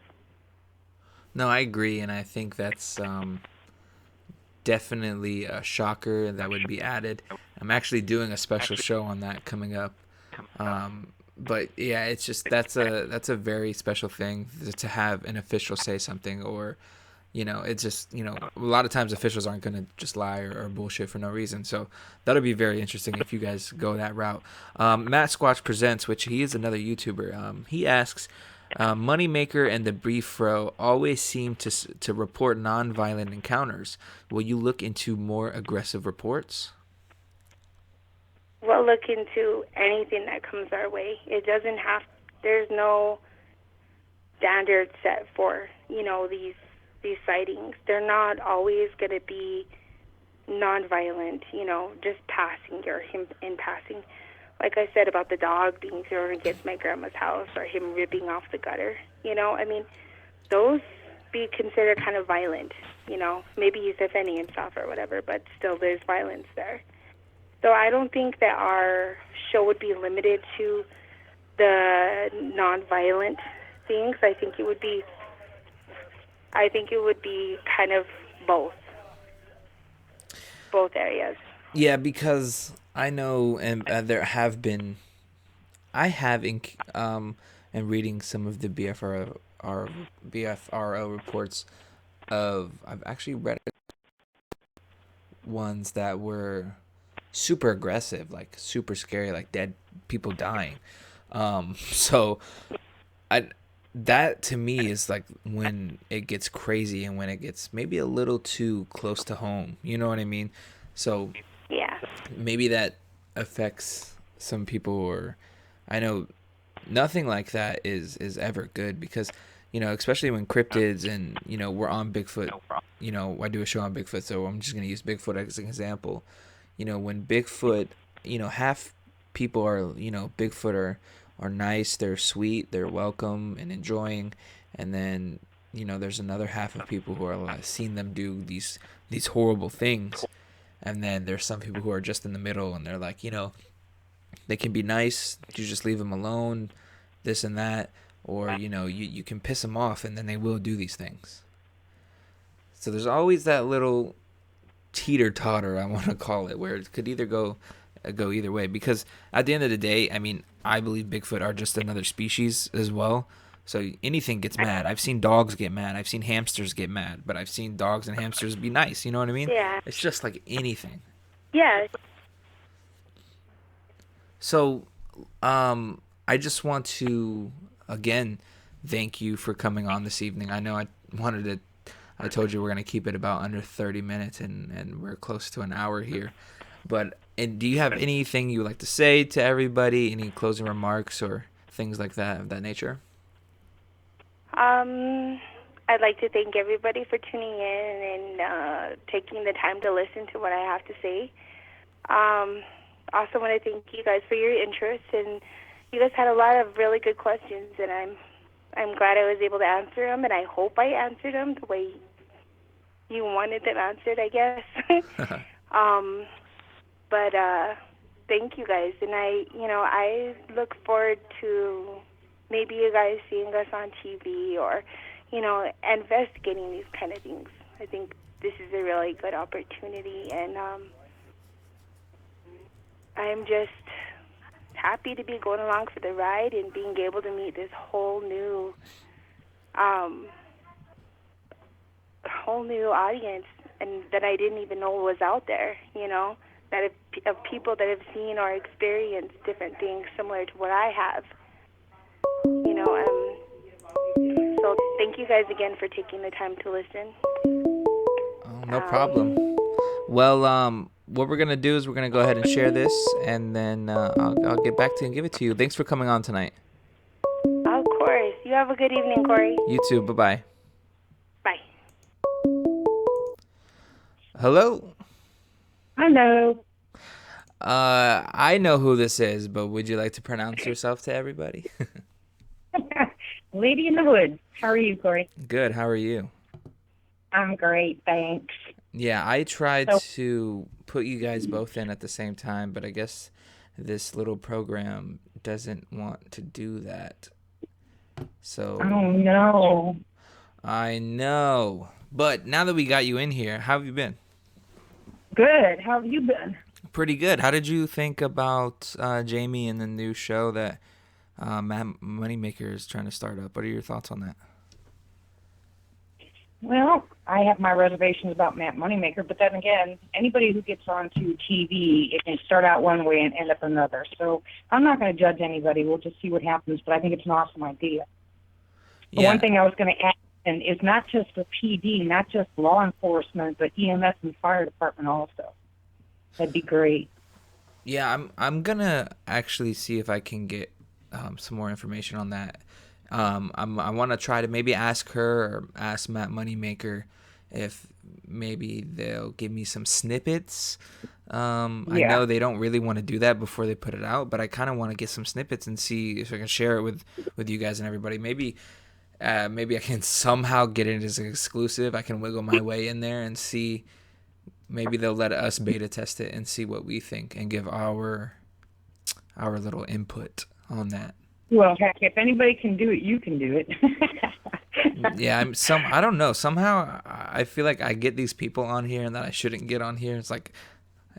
No, I agree, and I think that's definitely a shocker that would be added. I'm actually doing a special show on that coming up. But yeah, it's just that's a very special thing to have an official say something, or it's just a lot of times officials aren't going to just lie or bullshit for no reason. So that'll be very interesting if you guys go that route. Matt Squatch Presents, which he is another YouTuber, he asks, Moneymaker and the bfro always seem to report non-violent encounters. Will you look into more aggressive reports? We'll look into anything that comes our way. It doesn't have. There's no standard set for these sightings. They're not always going to be non-violent. Just passing or him in passing. Like I said about the dog being thrown against my grandma's house, or him ripping off the gutter. I mean, those be considered kind of violent. Maybe he's defending himself or whatever, but still there's violence there. So I don't think that our show would be limited to the non-violent things. I think it would be kind of both areas. Yeah, because I know, and I have in reading some of the BFRO reports I've actually read ones that were super aggressive, like super scary, like dead people dying. So that to me is like when it gets crazy and when it gets maybe a little too close to home. You know what I mean? So yeah, maybe that affects some people, or I know nothing like that is ever good, because especially when cryptids and we're on Bigfoot. I do a show on Bigfoot, so I'm just going to use Bigfoot as an example. When Bigfoot, half people are, Bigfoot are nice, they're sweet, they're welcome and enjoying, and then there's another half of people who are seeing them do these horrible things, And then there's some people who are just in the middle, and they're like, they can be nice, you just leave them alone, this and that, or you can piss them off, and then they will do these things. So there's always that little teeter totter, I want to call it, where it could either go either way. Because at the end of the day, I mean, I believe Bigfoot are just another species as well. So anything gets mad. I've seen dogs get mad. I've seen hamsters get mad. But I've seen dogs and hamsters be nice. You know what I mean? Yeah. It's just like anything. Yeah. So, I just want to again thank you for coming on this evening. I know I told you we're gonna keep it about under 30 minutes, and we're close to an hour here. But do you have anything you would like to say to everybody? Any closing remarks or things like that of that nature? I'd like to thank everybody for tuning in and taking the time to listen to what I have to say. Also want to thank you guys for your interest, and you guys had a lot of really good questions, and I'm glad I was able to answer them, and I hope I answered them the way you wanted them answered, I guess. But thank you guys, and I look forward to maybe you guys seeing us on TV or, investigating these kind of things. I think this is a really good opportunity, and I'm just happy to be going along for the ride and being able to meet this whole new audience, and that I didn't even know was out there, that of people that have seen or experienced different things similar to what I have. So thank you guys again for taking the time to listen. Oh, no problem. Well, what we're gonna do is we're gonna go ahead and share this, and then I'll get back to you and give it to you. Thanks for coming on tonight. Of course. You have a good evening, Corey. You too. Bye-bye. Bye. Hello. Hello. I know who this is, but would you like to pronounce yourself to everybody? Lady in the Woods. How are you, Corey? Good. How are you? I'm great, thanks. Yeah, I tried to put you guys both in at the same time, but I guess this little program doesn't want to do that. So. Oh, no. I know. But now that we got you in here, how have you been? Good. How have you been? Pretty good. How did you think about Jamie and the new show that Moneymaker is trying to start up? What are your thoughts on that? Well, I have my reservations about Matt Moneymaker, but then again, anybody who gets onto TV, it can start out one way and end up another. So I'm not going to judge anybody. We'll just see what happens, but I think it's an awesome idea. The one thing I was going to add is not just the PD, not just law enforcement, but EMS and fire department also. That'd be great. Yeah, I'm gonna actually see if I can get some more information on that. I want to try to maybe ask her or ask Matt Moneymaker if maybe they'll give me some snippets. I know they don't really want to do that before they put it out, but I kind of want to get some snippets and see if I can share it with you guys and everybody. Maybe I can somehow get it as an exclusive. I can wiggle my way in there and see. Maybe they'll let us beta test it and see what we think and give our little input on that. Well, heck, if anybody can do it, you can do it. Yeah, I don't know. Somehow I feel like I get these people on here and that I shouldn't get on here. It's like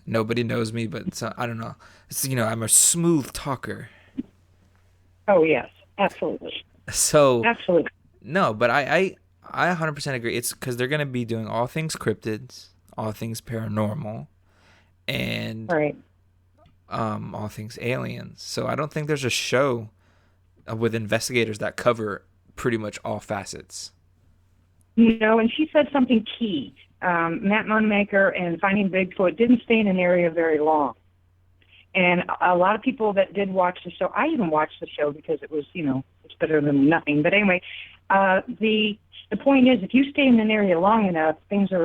nobody knows me, but I don't know. It's, I'm a smooth talker. Oh, yes, absolutely. So absolutely. No, but I 100% agree. It's because they're going to be doing all things cryptids, all things paranormal, and all things aliens. So I don't think there's a show with investigators that cover pretty much all facets. And she said something key. Matt Moneymaker and Finding Bigfoot didn't stay in an area very long. And a lot of people that did watch the show, I even watched the show because it was, it's better than nothing. But anyway, the point is, if you stay in an area long enough,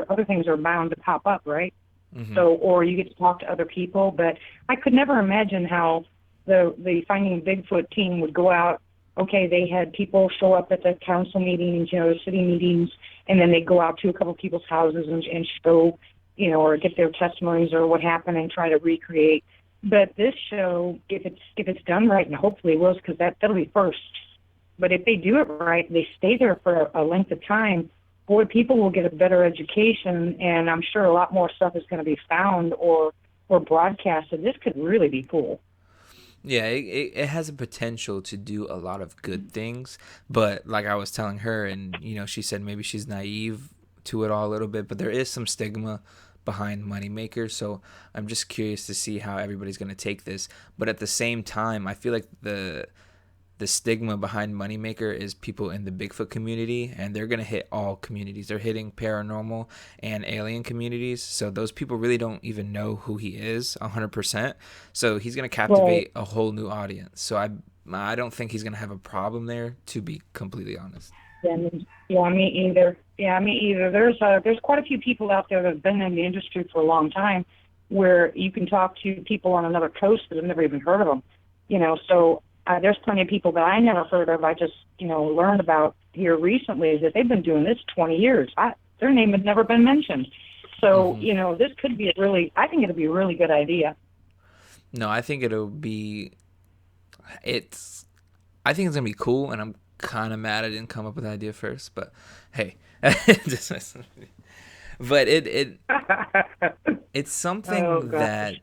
other things are bound to pop up, right? Mm-hmm. So, or you get to talk to other people. But I could never imagine how the Finding Bigfoot team would go out. Okay, they had people show up at the council meetings, city meetings, and then they go out to a couple people's houses and show or get their testimonies or what happened and try to recreate. But this show, if it's done right, and hopefully it will, because that'll be first. But if they do it right, they stay there for a length of time, boy, people will get a better education, and I'm sure a lot more stuff is going to be found or broadcasted. This could really be cool. Yeah, it has a potential to do a lot of good things, but like I was telling her, and she said maybe she's naive to it all a little bit, but there is some stigma behind Moneymaker, so I'm just curious to see how everybody's going to take this. But at the same time, I feel like the stigma behind Moneymaker is people in the Bigfoot community, and they're going to hit all communities. They're hitting paranormal and alien communities, so those people really don't even know who he is 100%. So he's going to captivate a whole new audience. So I don't think he's going to have a problem there, to be completely honest. Yeah, me either. There's quite a few people out there that have been in the industry for a long time, where you can talk to people on another coast that have never even heard of them. So there's plenty of people that I never heard of. I just, learned about here recently that they've been doing this 20 years. Their name had never been mentioned. So, this could be I think it'll be a really good idea. No, I think I think it's going to be cool, and I'm kind of mad I didn't come up with the idea first, but hey. But it's something that,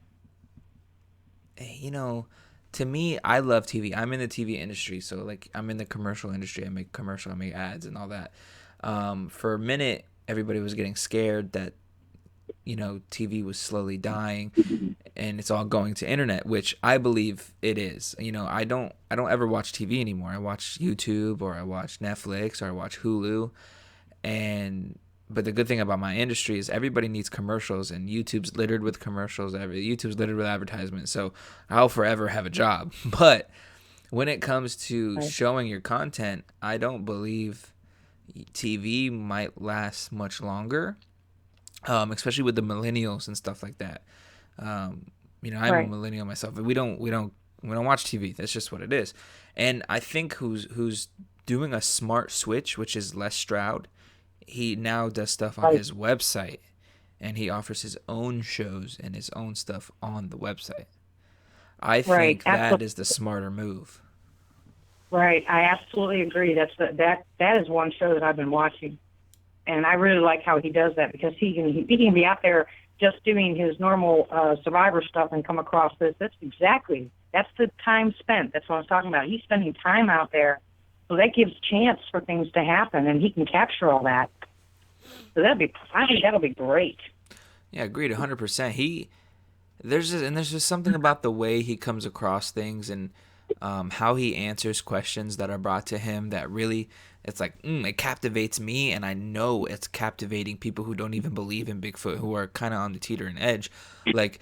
to me, I love TV. I'm in the TV industry, so like I'm in the commercial industry. I make ads and all that. For a minute, everybody was getting scared that TV was slowly dying, and it's all going to internet, which I believe it is. I don't ever watch TV anymore. I watch YouTube, or I watch Netflix, or I watch Hulu, but the good thing about my industry is everybody needs commercials, and YouTube's littered with commercials. YouTube's littered with advertisements, so I'll forever have a job. But when it comes to showing your content, I don't believe TV might last much longer, especially with the millennials and stuff like that. I'm a millennial myself, but we don't watch TV. That's just what it is. And I think who's doing a smart switch, which is Les Stroud. He now does stuff on his website, and he offers his own shows and his own stuff on the website. I think that is the smarter move. Right, I absolutely agree. That is one show that I've been watching, and I really like how he does that, because he can be out there just doing his normal survivor stuff and come across this. That's the time spent. That's what I was talking about. He's spending time out there. So that gives chance for things to happen, and he can capture all that. So I think that'll be great. Yeah, agreed, 100%. There's just something about the way he comes across things, and how he answers questions that are brought to him that really, it's like, it captivates me, and I know it's captivating people who don't even believe in Bigfoot, who are kind of on the teetering edge. Like,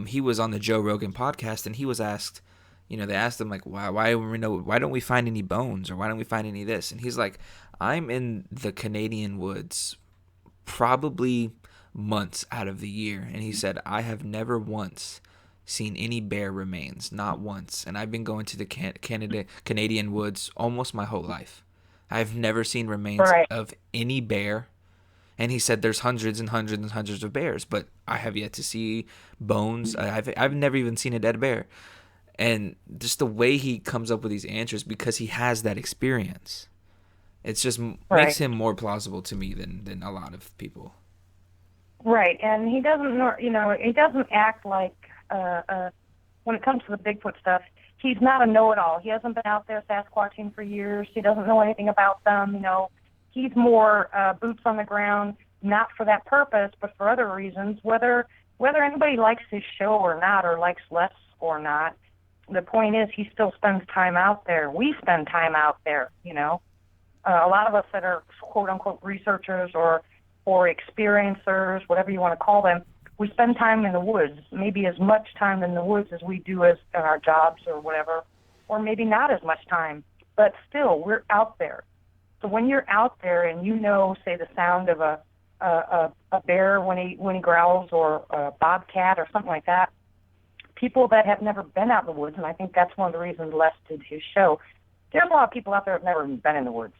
he was on the Joe Rogan podcast, and he was asked, they asked him, like, why don't we find any bones, or why don't we find any this? And he's like, I'm in the Canadian woods probably months out of the year. And he said, I have never once seen any bear remains, not once. And I've been going to the Canadian woods almost my whole life. I've never seen remains of any bear. And he said there's hundreds and hundreds and hundreds of bears, but I have yet to see bones. I've never even seen a dead bear. And just the way he comes up with these answers, because he has that experience, it just makes him more plausible to me than a lot of people. Right, and he doesn't, he doesn't act like, when it comes to the Bigfoot stuff, he's not a know-it-all. He hasn't been out there Sasquatching for years. He doesn't know anything about them. He's more boots on the ground, not for that purpose, but for other reasons. Whether anybody likes his show or not, or likes Les or not, the point is he still spends time out there. We spend time out there, a lot of us that are quote-unquote researchers or experiencers, whatever you want to call them, we spend time in the woods, maybe as much time in the woods as we do as in our jobs or whatever, or maybe not as much time, but still, we're out there. So when you're out there and say the sound of a bear when he growls, or a bobcat or something like that, people that have never been out in the woods, and I think that's one of the reasons Les did his show, there's a lot of people out there that have never been in the woods.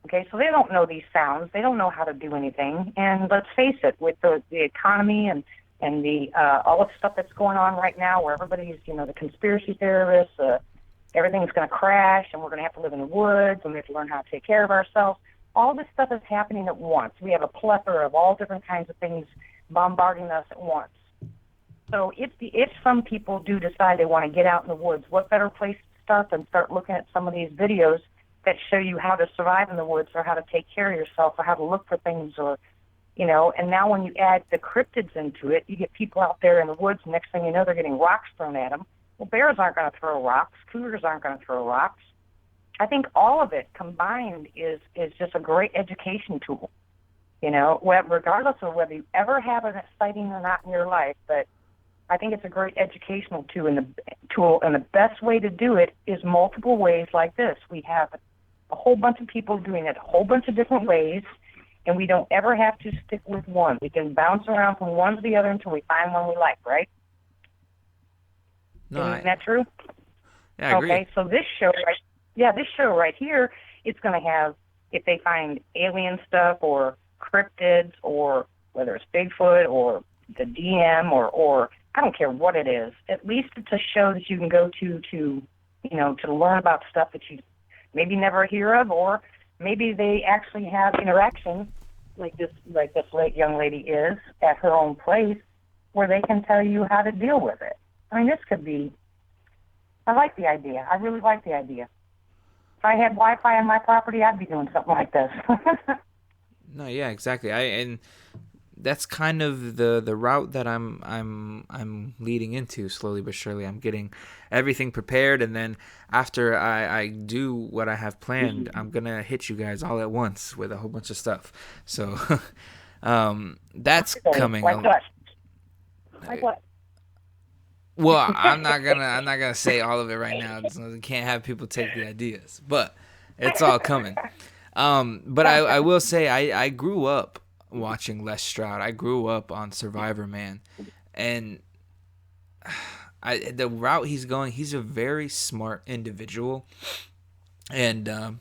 Okay, so they don't know these sounds. They don't know how to do anything. And let's face it, with the economy and the all the stuff that's going on right now, where everybody's, the conspiracy theorists, everything's going to crash, and we're going to have to live in the woods, and we have to learn how to take care of ourselves. All this stuff is happening at once. We have a plethora of all different kinds of things bombarding us at once. So if some people do decide they want to get out in the woods, what better place to start than start looking at some of these videos that show you how to survive in the woods, or how to take care of yourself, or how to look for things, or, and now when you add the cryptids into it, you get people out there in the woods, and next thing you know, they're getting rocks thrown at them. Well, bears aren't going to throw rocks. Cougars aren't going to throw rocks. I think all of it combined is just a great education tool, regardless of whether you ever have a sighting or not in your life. But I think it's a great educational tool, and the best way to do it is multiple ways like this. We have a whole bunch of people doing it a whole bunch of different ways, and we don't ever have to stick with one. We can bounce around from one to the other until we find one we like, right? No, Isn't that true? Yeah, I agree. Okay, so this show right here, it's going to have, if they find alien stuff or cryptids, or whether it's Bigfoot or the DM or I don't care what it is, at least it's a show that you can go to learn about stuff that you maybe never hear of, or maybe they actually have interaction like this young lady is at her own place, where they can tell you how to deal with it. I mean, this could be, I like the idea. I really like the idea. If I had Wi-Fi on my property, I'd be doing something like this. No, yeah, exactly. And that's kind of the route that I'm leading into slowly but surely. I'm getting everything prepared, and then after I do what I have planned, I'm gonna hit you guys all at once with a whole bunch of stuff. So that's coming. Like what? Like what? Well, I'm not gonna say all of it right now. We can't have people take the ideas, but it's all coming. But I will say I grew up watching Les Stroud. I grew up on Survivor Man, and the route he's going, he's a very smart individual, and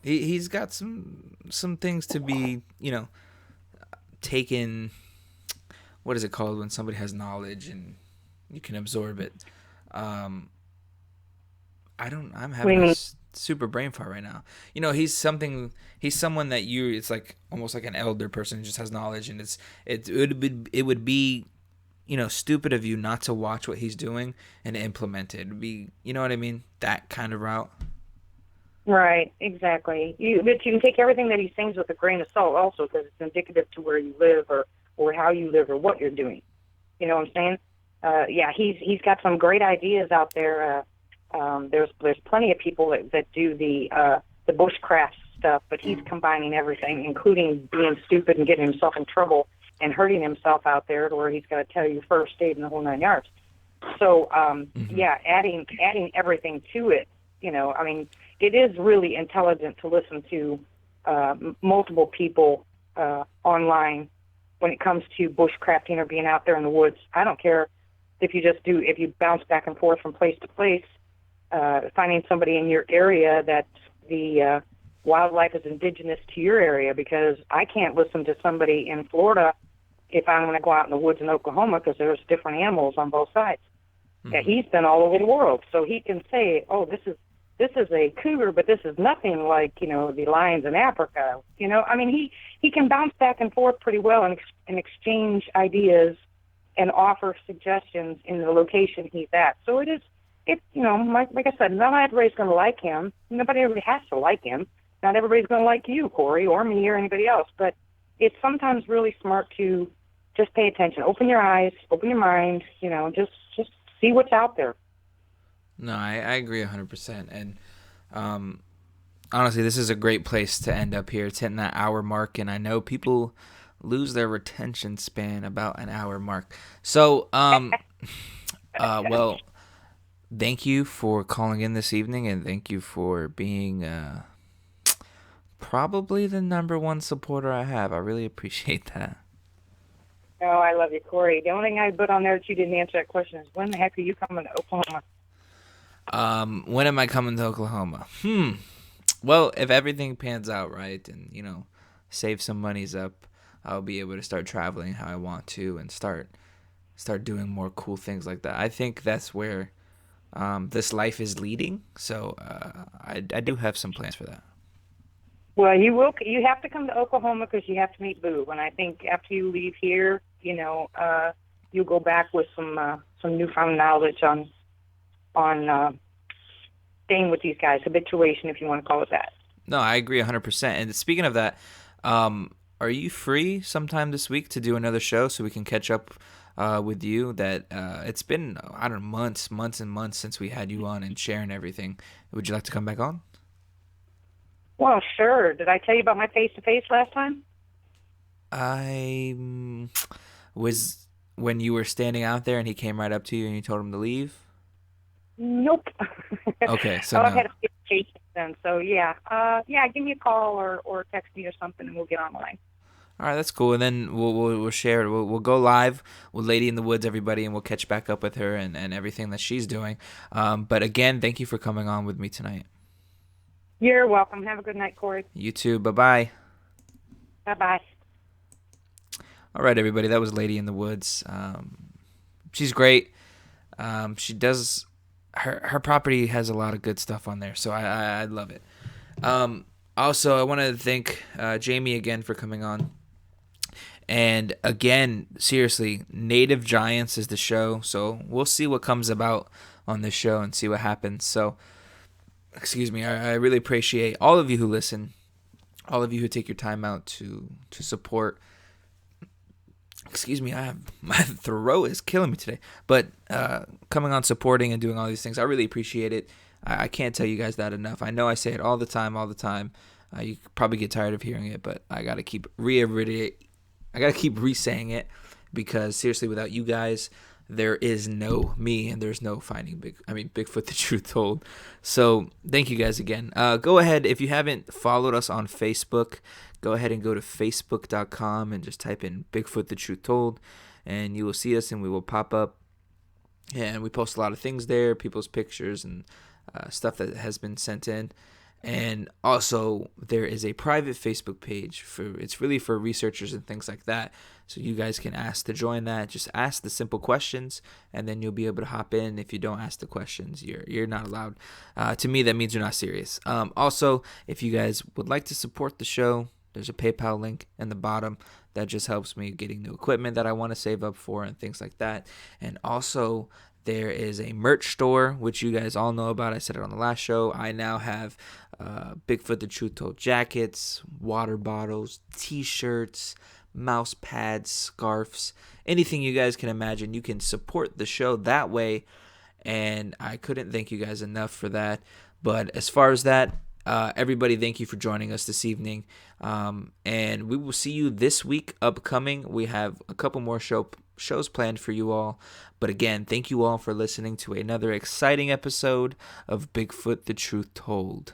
he's got some things to be taken. What is it called when somebody has knowledge and you can absorb it? I'm having a super brain fart right now. He's someone that it's like almost like an elder person who just has knowledge, and it would be stupid of you not to watch what he's doing and implement it. It'd be, you know what I mean? That kind of route. Right, exactly. But you can take everything that he sings with a grain of salt also, because it's indicative to where you live or how you live or what you're doing. You know what I'm saying? He's got some great ideas out there. There's plenty of people that do the bushcraft stuff, but he's combining everything, including being stupid and getting himself in trouble and hurting himself out there, to where he's got to tell you first aid in the whole 9 yards. So adding everything to it. I mean, it is really intelligent to listen to multiple people online when it comes to bushcrafting or being out there in the woods. I don't care if you bounce back and forth from place to place, finding somebody in your area that the wildlife is indigenous to your area, because I can't listen to somebody in Florida if I'm going to go out in the woods in Oklahoma, because there's different animals on both sides. Mm-hmm. Yeah, he's been all over the world, so he can say, oh, this is a cougar, but this is nothing like, the lions in Africa. I mean, he can bounce back and forth pretty well and exchange ideas and offer suggestions in the location he's at. So like I said, not everybody's going to like him. Nobody really has to like him. Not everybody's going to like you, Corey, or me, or anybody else. But it's sometimes really smart to just pay attention. Open your eyes, open your mind, just see what's out there. No, I agree 100%. And honestly, this is a great place to end up here. It's hitting that hour mark, and I know people lose their retention span about an hour mark. So, well, thank you for calling in this evening, and thank you for being probably the number one supporter I have. I really appreciate that. Oh, I love you, Corey. The only thing I put on there that you didn't answer that question is, when the heck are you coming to Oklahoma? When am I coming to Oklahoma? Well, if everything pans out right and, save some monies up, I'll be able to start traveling how I want to and start doing more cool things like that. I think that's where this life is leading. So I do have some plans for that. Well, you will. You have to come to Oklahoma because you have to meet Boo. And I think after you leave here, you'll go back with some newfound knowledge on staying with these guys, habituation, if you want to call it that. No, I agree 100%. And speaking of that, are you free sometime this week to do another show so we can catch up with you? That it's been, I don't know, months and months since we had you on and sharing everything. Would you like to come back on? Well, sure. Did I tell you about my face-to-face last time? I was when you were standing out there and he came right up to you and you told him to leave. Nope. Okay, so I've no. had a few patients then. So yeah, give me a call or text me or something, and we'll get on the line. All right, that's cool. And then we'll share it. We'll go live with Lady in the Woods, everybody, and we'll catch back up with her and everything that she's doing. But again, thank you for coming on with me tonight. You're welcome. Have a good night, Corey. You too. Bye-bye. Bye-bye. All right, everybody. That was Lady in the Woods. She's great. She does her property has a lot of good stuff on there, so I love it. Also, I want to thank Jamie again for coming on. And again, seriously, Native Giants is the show, so we'll see what comes about on this show and see what happens. So, excuse me, I really appreciate all of you who listen, all of you who take your time out to support. Excuse me, my throat is killing me today. But coming on, supporting, and doing all these things, I really appreciate it. I can't tell you guys that enough. I know I say it all the time. You probably get tired of hearing it, but I gotta keep re-saying it because seriously, without you guys, there is no me and there's no finding Bigfoot the Truth Told. So thank you guys again. Go ahead, if you haven't followed us on Facebook, go ahead and go to facebook.com and just type in Bigfoot the Truth Told, and you will see us and we will pop up. And we post a lot of things there, people's pictures and stuff that has been sent in. And also, there is a private Facebook page it's really for researchers and things like that. So you guys can ask to join that. Just ask the simple questions, and then you'll be able to hop in. If you don't ask the questions, you're not allowed. To me, that means you're not serious. Also, if you guys would like to support the show, there's a PayPal link in the bottom. That just helps me getting new equipment that I want to save up for and things like that. And also, there is a merch store, which you guys all know about. I said it on the last show. I now have Bigfoot the Truth Told jackets, water bottles, t-shirts, mouse pads, scarves, anything you guys can imagine. You can support the show that way, and I couldn't thank you guys enough for that. But as far as that, everybody, thank you for joining us this evening. And we will see you this week upcoming. We have a couple more shows planned for you all. But again, thank you all for listening to another exciting episode of Bigfoot the Truth Told.